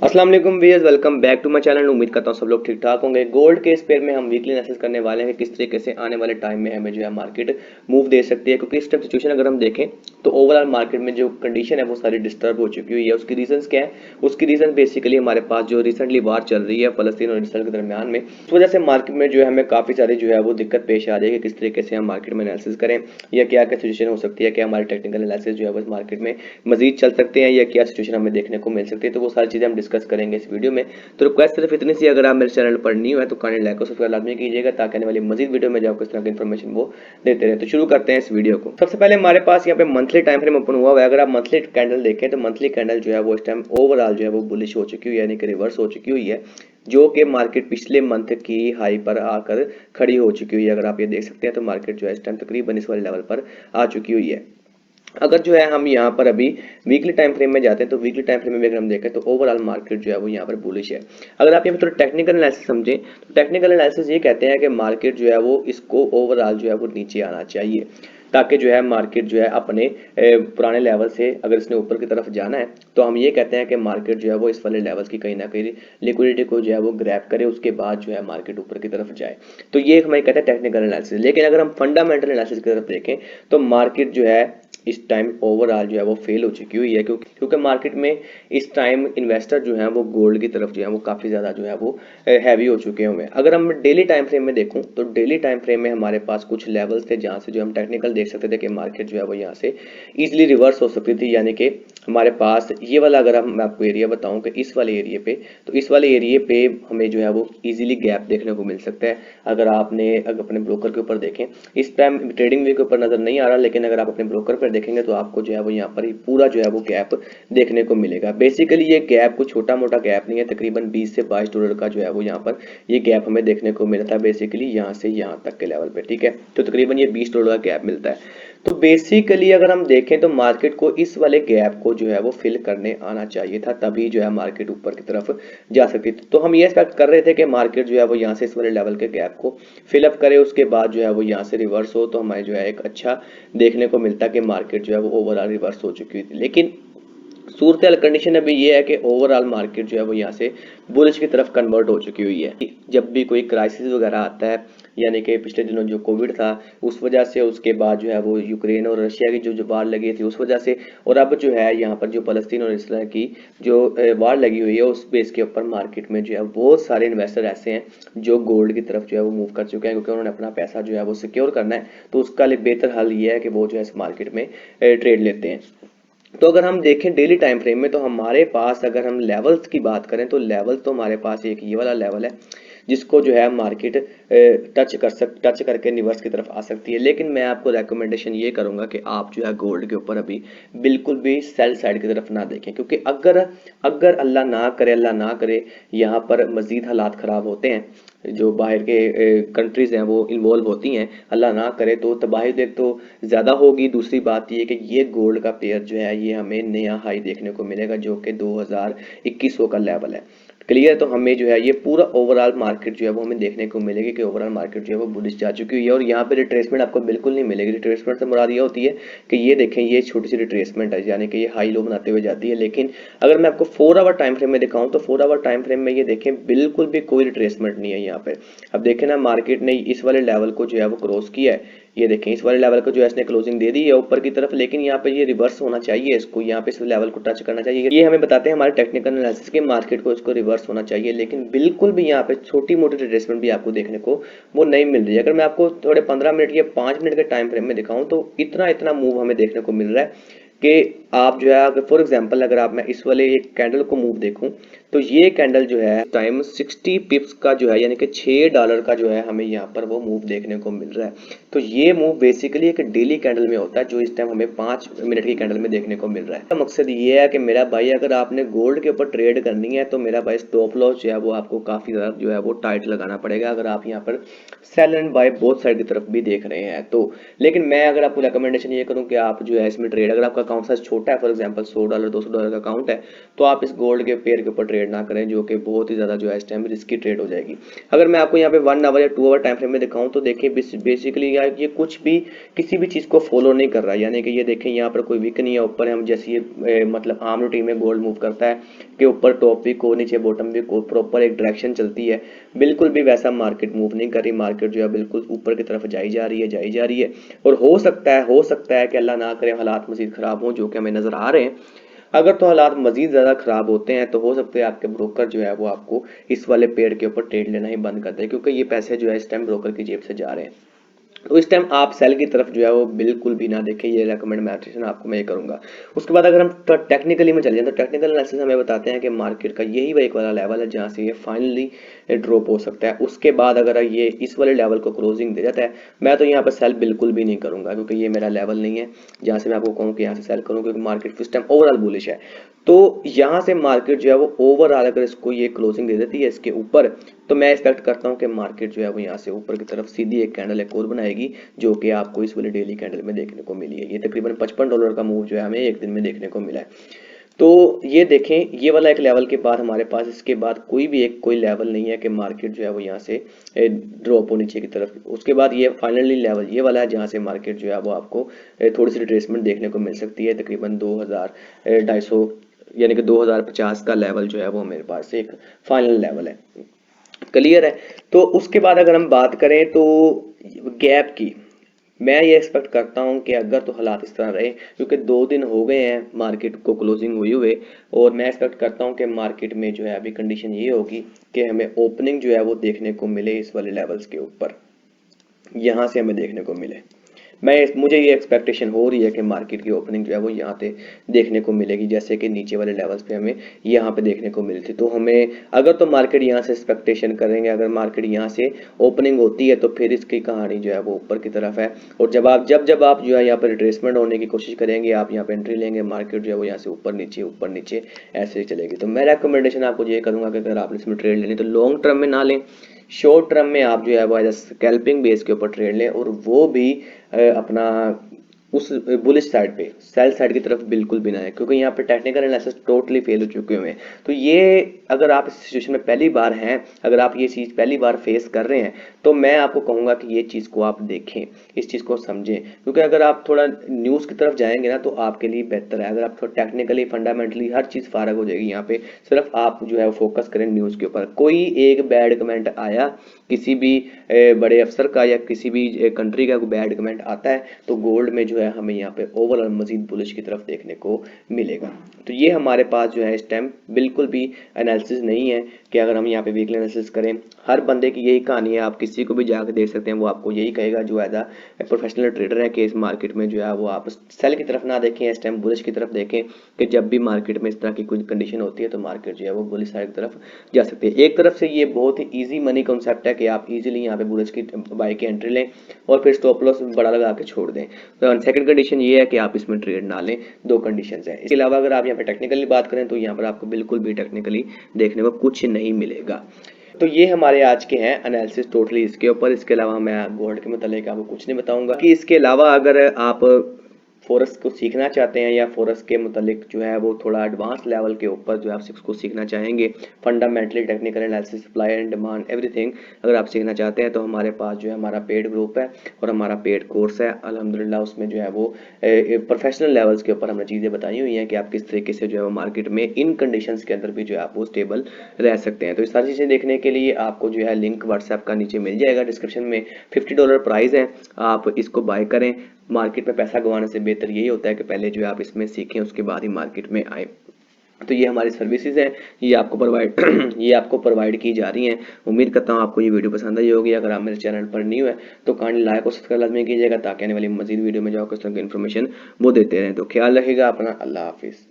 अस्सलाम वालेकुम viewers, welcome back to my channel. उम्मीद करता हूँ सब लोग ठीक ठाक होंगे। गोल्ड के इस पेयर में हम वीकली एनालिसिस करने वाले हैं कि किस तरीके से आने वाले टाइम में हमें जो है मार्केट मूव दे सकती है, क्योंकि इस टाइम सिचुएशन अगर हम देखें तो ओवरऑल मार्केट में जो कंडीशन है वो सारी डिस्टर्ब हो चुकी हुई है। उसकी रीजंस क्या है? उसकी रीजन बेसिकली हमारे पास जो रिसेंटली वार चल रही है फलस्तीन और इसराइल के दरमियान में, उस वजह से मार्केट में जो है हमें काफ़ी सारी जो है वो दिक्कत पेश आ रही है कि किस तरीके से हम मार्केट में एनालिसिस करें या क्या क्या सिचुएशन हो सकती है, क्या हमारे टेक्निकल एनालिसिस जो है वो इस मार्केट में मजीद चल सकते हैं या क्या सिचुएशन हमें देखने को मिल सकती है। तो वो सारी चीज़ें हम डिस्कस करेंगे इस वीडियो में। तो रिक्वेस्ट सिर्फ इतनी सी, अगर आप मेरे चैनल पर न्यू है तो काइंडली लाइक और सब्सक्राइब लाजमी कीजिएगा ताकि आने वाली मजीद वीडियो में जाओ किस तरह की इन्फॉर्मेशन वो देते रहे। तो शुरू करते हैं इस वीडियो को। सबसे पहले हमारे पास यहाँ पे मंथली टाइम फ्रेम ओपन हुआ है। अगर आप मंथली कैंडल देखें तो मंथली कैंडल जो है वो इस टाइम ओवरऑल जो है वो बुलिश हो चुकी हुई है, यानी कि रिवर्स हो चुकी हुई है, जो कि मार्केट पिछले मंथ की हाई पर आकर खड़ी हो चुकी हुई है। अगर आप ये देख सकते हैं तो मार्केट जो है इस टाइम तकरीबन इस वाले लेवल पर आ चुकी हुई है। अगर जो है हम यहाँ पर अभी वीकली टाइम फ्रेम में जाते हैं तो वीकली टाइम फ्रेम में भी अगर हम देखें तो ओवरऑल मार्केट जो है वो यहाँ पर बुलिश है। अगर आप यहाँ पर थोड़ा टेक्निकल एनालिसिस समझें तो टेक्निकल एनालिसिस ये कहते हैं कि मार्केट जो है वो इसको ओवरऑल जो है वो नीचे आना चाहिए, ताकि जो है मार्केट जो है अपने पुराने लेवल से, अगर इसने ऊपर की तरफ जाना है तो हम ये कहते हैं कि मार्केट जो है वो इस वाले लेवल की कहीं ना कहीं लिक्विडिटी को जो है वो ग्रैब करे, उसके बाद जो है मार्केट ऊपर की तरफ जाए। तो ये हमें कहते हैं टेक्निकल एनालिसिस। लेकिन अगर हम फंडामेंटल एनालिसिस की तरफ देखें तो मार्केट जो है इस टाइम ओवरऑल जो है वो फेल हो चुकी हुई है, क्योंकि मार्केट में इस टाइम इन्वेस्टर जो है वो गोल्ड की तरफ जो है वो काफ़ी ज़्यादा जो है वो हैवी हो चुके हुए हैं। अगर हम डेली टाइम फ्रेम में देखूं तो डेली टाइम फ्रेम में हमारे पास कुछ लेवल्स थे जहां से जो हम टेक्निकल देख सकते थे कि मार्केट जो है वो यहाँ से इजीली रिवर्स हो सकती थी। यानी कि हमारे पास ये वाला, अगर हम मैं आपको एरिया बताऊं कि इस वाले एरिया पे, तो इस वाले एरिया पे हमें जो है वो इजीली गैप देखने को मिल सकता है। अगर अपने ब्रोकर के ऊपर देखें, इस टाइम ट्रेडिंग व्यू के ऊपर नजर नहीं आ रहा, लेकिन अगर आप अपने ब्रोकर पर देखेंगे तो आपको जो है वो यहाँ पर ही पूरा जो है वो गैप देखने को मिलेगा। बेसिकली ये गैप कोई छोटा मोटा गैप नहीं है, तकरीबन 20 से 22 डॉलर का जो है वो यहाँ पर ये गैप हमें देखने को मिलता है, बेसिकली यहाँ से यहाँ तक के लेवल पे। ठीक है, तो तकरीबन ये 20 डॉलर का गैप मिलता है। तो बेसिकली अगर हम देखें तो मार्केट को इस वाले गैप को जो है वो फिल करने आना चाहिए था, तभी जो है मार्केट ऊपर की तरफ जा सकती थी। तो हम ये एक्सपेक्ट कर रहे थे कि मार्केट जो है वो यहाँ से इस वाले लेवल के गैप को फिलअप करे, उसके बाद जो है वो यहाँ से रिवर्स हो, तो हमें जो है एक अच्छा देखने को मिलता कि मार्केट जो है वो ओवरऑल रिवर्स हो चुकी थी। लेकिन सूरत कंडीशन अभी ये है कि ओवरऑल मार्केट जो है वो यहाँ से बुलिश की तरफ कन्वर्ट हो चुकी हुई है। जब भी कोई क्राइसिस वगैरह आता है, यानी कि पिछले दिनों जो कोविड था उस वजह से, उसके बाद जो है वो यूक्रेन और रशिया की जो वार लगी थी उस वजह से, और अब जो है यहाँ पर जो फलस्तीन और इसराइल की जो वार लगी हुई है उस बेस के ऊपर मार्केट में जो है बहुत सारे इन्वेस्टर ऐसे हैं जो गोल्ड की तरफ जो है वो मूव कर चुके हैं, क्योंकि उन्होंने अपना पैसा जो है वो सिक्योर करना है। तो उसका लिए बेहतर हल ये है कि वो जो है इस मार्केट में ट्रेड लेते हैं। तो अगर हम देखें डेली टाइम फ्रेम में तो हमारे पास, अगर हम लेवल्स की बात करें तो लेवल तो हमारे पास एक ये वाला लेवल है जिसको जो है मार्केट टच करके रिवर्स की तरफ आ सकती है। लेकिन मैं आपको रेकमेंडेशन ये करूंगा कि आप जो है गोल्ड के ऊपर अभी बिल्कुल भी सेल साइड की तरफ ना देखें, क्योंकि अगर अगर अल्लाह ना करे यहाँ पर मजीद हालात ख़राब होते हैं, जो बाहर के कंट्रीज हैं वो इन्वॉल्व होती हैं, अल्लाह ना करे तो तबाही देख तो ज़्यादा होगी। दूसरी बात ये कि ये गोल्ड का पेयर जो है ये हमें नया हाई देखने को मिलेगा, जो कि 2021 का लेवल है। क्लियर? तो हमें जो है ये पूरा ओवरऑल मार्केट जो है वो हमें देखने को मिलेगी कि ओवरऑल मार्केट जो है वो बुलिश जा चुकी हुई है, और यहाँ पे रिट्रेसमेंट आपको बिल्कुल नहीं मिलेगी। रिट्रेसमेंट से मुराद ये होती है कि ये देखें, ये छोटी सी रिट्रेसमेंट है, यानी कि ये हाई लो बनाते हुए जाती है। लेकिन अगर मैं आपको 4 आवर टाइम फ्रेम में दिखाऊं तो 4 आवर टाइम फ्रेम में ये देखें बिल्कुल भी कोई रिट्रेसमेंट नहीं है यहाँ पे। अब देखें ना, मार्केट ने इस वाले लेवल को जो है वो क्रॉस किया है, ये देखें इस वाले लेवल को जो है इसने क्लोजिंग दे दी है ऊपर की तरफ, लेकिन यहाँ पे ये रिवर्स होना चाहिए, इसको यहाँ पे इस लेवल को टच करना चाहिए। ये हमें बताते हैं हमारे टेक्निकल एनालिसिस के, मार्केट को इसको रिवर्स होना चाहिए, लेकिन बिल्कुल भी यहाँ पे छोटी मोटी रिट्रेसमेंट भी आपको देखने को वो नहीं मिल रही है। अगर मैं आपको थोड़े 15 मिनट या 5 मिनट के टाइम फ्रेम में दिखाऊं तो इतना इतना मूव हमें देखने को मिल रहा है कि आप जो है, अगर फॉर एग्जांपल अगर आप मैं इस वाले एक कैंडल को मूव देखूं तो ये कैंडल जो है टाइम 60 पिप्स का जो है, यानी कि $6 का जो है हमें यहाँ पर वो मूव देखने को मिल रहा है। तो ये मूव बेसिकली एक डेली कैंडल में होता है, जो इस टाइम हमें 5 मिनट की कैंडल में देखने को मिल रहा है। मकसद ये है कि मेरा भाई, अगर आपने गोल्ड के ऊपर ट्रेड करनी है तो मेरा भाई स्टॉप लॉस जो है वो आपको काफी ज्यादा जो है वो टाइट लगाना पड़ेगा, अगर आप यहाँ पर sale and buy both side की तरफ भी देख रहे हैं तो। लेकिन मैं अगर आपको रिकमेंडेशन ये करूं कि आप जो है इसमें ट्रेड, अगर आपका अकाउंट साइज छोटा है, फॉर एग्जांपल $100 $200 का अकाउंट है, तो आप इस गोल्ड के पेयर के ऊपर ट्रेड ना करें, जो कि बहुत ही ज़्यादा जो है इस टाइम रिस्की ट्रेड हो जाएगी। अगर मैं आपको यहाँ पे 1 आवर या 2 आवर टाइम फ्रेम में दिखाऊं तो देखिए बेसिकली है ये कुछ भी किसी भी चीज़ को फॉलो नहीं कर रहा है, यानी कि ये देखें यहाँ पर कोई वीक नहीं है, ऊपर हम जैसे ये मतलब आम रूटीन में गोल्ड मूव करता है कि ऊपर टॉप वीक हो नीचे बॉटम वीक हो, प्रॉपर एक डायरेक्शन चलती है, बिल्कुल भी वैसा मार्केट मूव नहीं कर रही। मार्केट जो है बिल्कुल ऊपर की तरफ जाई जा रही है, जाई जा रही है। और हो सकता है कि अल्लाह ना करे हालात मजीद खराब हों, जो कि हमें नजर आ रहे हैं। अगर तो हालात मजीद ज़्यादा ख़राब होते हैं तो हो सकता है आपके ब्रोकर जो है वो आपको इस वाले पेड़ के ऊपर ट्रेड लेना ही बंद कर दे, क्योंकि ये पैसे जो है इस टाइम ब्रोकर की जेब से जा रहे हैं। तो इस टाइम आप सेल की तरफ जो है वो बिल्कुल भी ना देखें, ये रेकमेंड मेडिटेशन आपको मैं ये करूंगा। उसके बाद अगर हम टेक्निकली में चले जाएं तो टेक्निकल एनालिसिस हमें बताते हैं कि मार्केट का यही वो एक वाला लेवल है जहां से ये फाइनली ड्रॉप हो सकता है। उसके बाद अगर ये इस वाले लेवल को क्लोजिंग दे जाता है, मैं तो यहाँ पर सेल बिल्कुल भी नहीं करूंगा, क्योंकि ये मेरा लेवल नहीं है जहाँ से मैं आपको कहूँ कि यहाँ से सेल करूँ, क्योंकि मार्केट इस टाइम ओवरऑल बुलिश है। तो यहाँ से मार्केट जो है वो ओवरऑल अगर इसको ये क्लोजिंग दे देती है इसके ऊपर, तो मैं एक्सपेक्ट करता हूँ कि मार्केट जो है वो यहाँ से ऊपर की तरफ सीधी एक कैंडल एक और बनाएगी, जो कि आपको इस वाले डेली कैंडल में देखने को मिली है। ये तकरीबन $55 का मूव जो है हमें एक दिन में देखने को मिला है। तो ये देखें, ये वाला एक लेवल के बाद हमारे पास इसके बाद कोई लेवल नहीं है कि मार्केट जो है वो यहाँ से ड्रॉप हो नीचे की तरफ। उसके बाद ये फाइनली लेवल ये वाला है जहाँ से मार्केट जो है वो आपको थोड़ी सी रिट्रेसमेंट देखने को मिल सकती है, तकरीबन 2,250 यानी कि 2050 का लेवल जो है वो मेरे पास एक फाइनल लेवल है। क्लियर है। तो उसके बाद अगर हम बात करें तो गैप की, मैं ये एक्सपेक्ट करता हूँ कि अगर तो हालात इस तरह रहे, क्योंकि 2 दिन हो गए हैं मार्केट को क्लोजिंग हुए हुए, और मैं एक्सपेक्ट करता हूँ कि मार्केट में जो है अभी कंडीशन ये होगी कि हमें ओपनिंग जो है वो देखने को मिले इस वाले लेवल्स के ऊपर, यहाँ से हमें देखने को मिले। मुझे ये एक्सपेक्टेशन हो रही है कि मार्केट की ओपनिंग जो है वो यहाँ पे देखने को मिलेगी, जैसे कि नीचे वाले लेवल्स पे हमें यहाँ पे देखने को मिली थी। तो हमें अगर तो मार्केट यहाँ से एक्सपेक्टेशन करेंगे, अगर मार्केट यहाँ से ओपनिंग होती है तो फिर इसकी कहानी जो है वो ऊपर की तरफ है। और जब आप जो है यहाँ पर रिट्रेसमेंट होने की कोशिश करेंगे, आप यहाँ पे एंट्री लेंगे, मार्केट जो है वो यहाँ से ऊपर नीचे ऐसे ही चलेगी। तो मैं रिकमेंडेशन आपको ये करूँगा कि अगर आपने इसमें ट्रेड लेनी तो लॉन्ग टर्म में ना लें, शॉर्ट टर्म में आप जो है वो एज स्कैल्पिंग बेस के ऊपर ट्रेड लें, और वो भी अपना उस बुलिश साइड पे, सेल साइड की तरफ बिल्कुल भी ना है, क्योंकि यहाँ पे टेक्निकल एनालिसिस टोटली फेल हो चुके हुए हैं। तो ये अगर आप इस सिचुएशन में पहली बार हैं, अगर आप ये चीज़ पहली बार फेस कर रहे हैं, तो मैं आपको कहूँगा कि ये चीज़ को आप देखें, इस चीज़ को समझें, क्योंकि अगर आप थोड़ा न्यूज़ की तरफ जाएंगे ना तो आपके लिए बेहतर है। अगर आप थोड़ा टेक्निकली फंडामेंटली हर चीज़ फारग हो जाएगी, यहाँ पे सिर्फ आप जो है फोकस करें न्यूज़ के ऊपर। कोई एक बैड कमेंट आया किसी भी बड़े अफसर का या किसी भी कंट्री का कोई बैड कमेंट आता है, तो गोल्ड में जो है हमें यहाँ पे ओवरऑल मजीद बुलिश की तरफ देखने को मिलेगा। तो ये हमारे पास जो है इस टाइम बिल्कुल भी एनालिसिस नहीं है कि अगर हम यहाँ पे वीकली एनालिसिस करें। हर बंदे की यही कहानी है, आप किसी को भी जाकर देख सकते हैं, वो आपको यही कहेगा जो एज प्रोफेशनल ट्रेडर है कि इस मार्केट में जो है वो आप सेल की तरफ ना देखें, इस टाइम बुलिश की तरफ देखें, कि जब भी मार्केट में इस तरह की कोई कंडीशन होती है तो मार्केट जो है वो बुलिश साइड की तरफ जा सकती है। एक तरफ से ये बहुत ही ईजी मनी कॉन्सेप्ट है कि आप इजीली यहाँ पे बुलिश की बाय की एंट्री लें और फिर स्टॉप लॉस बड़ा लगा के छोड़ दें। तो सेकंड कंडीशन ये है कि आप इसमें ट्रेड ना लें। दो कंडीशन है। इसके अलावा अगर आप यहाँ पे टेक्निकली बात करें तो यहाँ पर आपको बिल्कुल भी टेक्निकली देखने को कुछ नहीं मिलेगा। तो ये हमारे आज के हैं एनालिसिस टोटली इसके ऊपर। इसके अलावा मैं गोल्ड के मतलब आपको कुछ नहीं बताऊंगा कि इसके अलावा अगर आप फोरेक्स को सीखना चाहते हैं या फोरेक्स के मतलब जो है वो थोड़ा एडवांस लेवल के ऊपर जो है आप उसको सीखना चाहेंगे, fundamentally technical analysis, supply and demand, everything अगर आप सीखना चाहते हैं तो हमारे पास जो है हमारा पेड ग्रुप है और हमारा पेड कोर्स है अल्हम्दुलिल्लाह। उसमें जो है वो प्रोफेशनल लेवल्स के ऊपर हमने चीज़ें बताई हुई हैं कि आप किस तरीके से जो है वो मार्केट में इन कंडीशंस के अंदर भी जो है आप वो स्टेबल रह सकते हैं। तो इस सारी चीज़ें देखने के लिए आपको जो है लिंक व्हाट्सएप का नीचे मिल जाएगा डिस्क्रिप्शन में। $50 प्राइस है, आप इसको बाय करें। मार्केट में पैसा गंवाने से बेहतर यही होता है कि पहले जो है आप इसमें सीखें, उसके बाद ही मार्केट में आए। तो ये हमारी सर्विसेज हैं, ये आपको प्रोवाइड की जा रही हैं। उम्मीद करता हूँ आपको ये वीडियो पसंद आई होगी। अगर आप मेरे चैनल पर न्यू है तो काइंडली लाइक और सब्सक्राइब लाजमी कीजिएगा, ताकि आने वाली मजीद वीडियो में जो आपको इस तरह की इन्फॉर्मेशन वो देते रहें। तो ख्याल रखिएगा अपना। अल्लाह हाफिज़।